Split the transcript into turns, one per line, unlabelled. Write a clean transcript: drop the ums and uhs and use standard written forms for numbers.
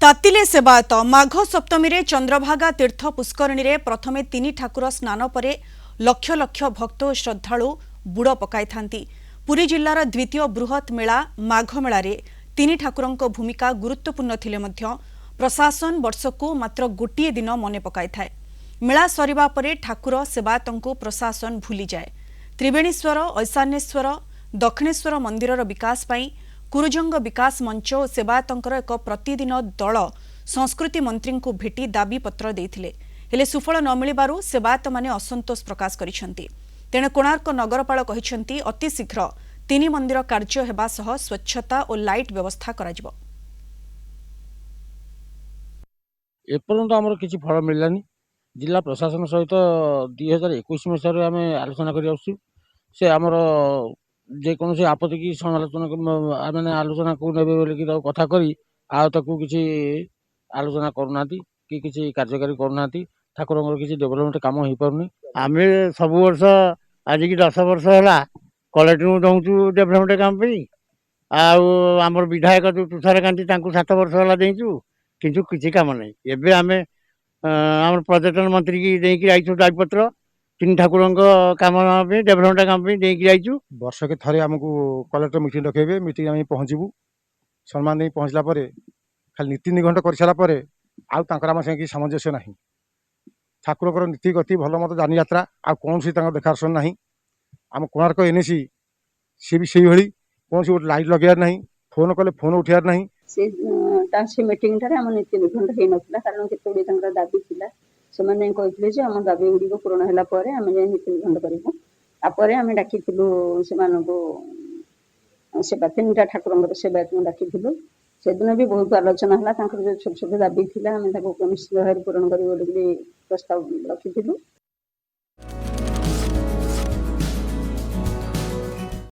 तातिले सेवायत माघ सप्तमी रे चंद्रभागा तीर्थ पुष्करणी रे प्रथमे तीन ठाकुर स्नान परे लक्ष लक्ष भक्त और श्रद्धालु बुड़ पकाई थांती। पुरी जिल्लार द्वितीय बृहत मेला माघ मेला रे तीन ठाकुरंक भूमिका गुरुत्वपूर्ण थिले मध्य प्रशासन वर्षकु मात्र गोटिए दिन मने पकाई थाए। मेला सरिबा परे ठाकुर सेवायतंकु प्रशासन भूली जाए। त्रिवेणीश्वर ऐशानेश्वर दक्षिणेश्वर मंदिरर विकास पाई कुरुजंग विकास मंच और सेवायतंकर एक प्रतिदिन दल संस्कृति मंत्री को भेटी दाबी पत्र देथिले, हेले सुफल न मिलिबारु सेवायत माने असंतोष प्रकाश करिसेंती। तेणे कोणार्क नगरपाल कहिसेंती अति शीघ्र तीन मंदिर कार्य हेबा सह स्वच्छता और लाइट व्यवस्था कराजिबो।
एपर्यंत आमर किसी फल मिललानी। जिला प्रशासन सहित 2021 मसीह आम आलोचना कर से आमर जेकोसी आपत्ति की समालोचना मैंने आलोचना को ने कथा करी किसी आलोचना करूना कि किसी कार्यकारी करूना ठाकुर किसी डेभलपमेंट कम हो पारनी।
आम सब वर्ष आज की 10 वर्ष है कलेक्टर दौचु डेभलपमेंट काम आमर विधायक जो तुषार कांती 7 वर्ष है देचु किंतु किसी काम नहीं। एबे आमे आम पर्यटन मंत्री की देकी आइछु दायपत्र तीन ठाकुर काम डेभलपमेंट काम देकी
वर्ष के थरे आमको कलेक्टर मीटिंग रखेबे। मीटिंग आम पहुँचबू सम्मान नहीं पहुँचला खाली नीति निघंट कर सारापर आम संगे सामंजस्य ना। ठाकुर नीति गति भल मत जानी यात्रा आ कौन सी देखार ना। आम कोणार्क एनएसी सी भी से भाई कौन सी गोटे लाइट लगे ना, फोन कले फोन उठार ना।
से मीटिंग आम नीति निखंड हो नाला कारण केतोड़ी दाबी थिला से कहते जे आम दाबी गुड़िक पूरण है आम नीति निखंड करूँ। आम डाकी सेवा 3टा ठाकुर सेवायत डाकी से दिन भी बहुत आलोचना है। जो छोट छोट दाबी थी आम निश्चित भाव पूरण कर प्रस्ताव रखी।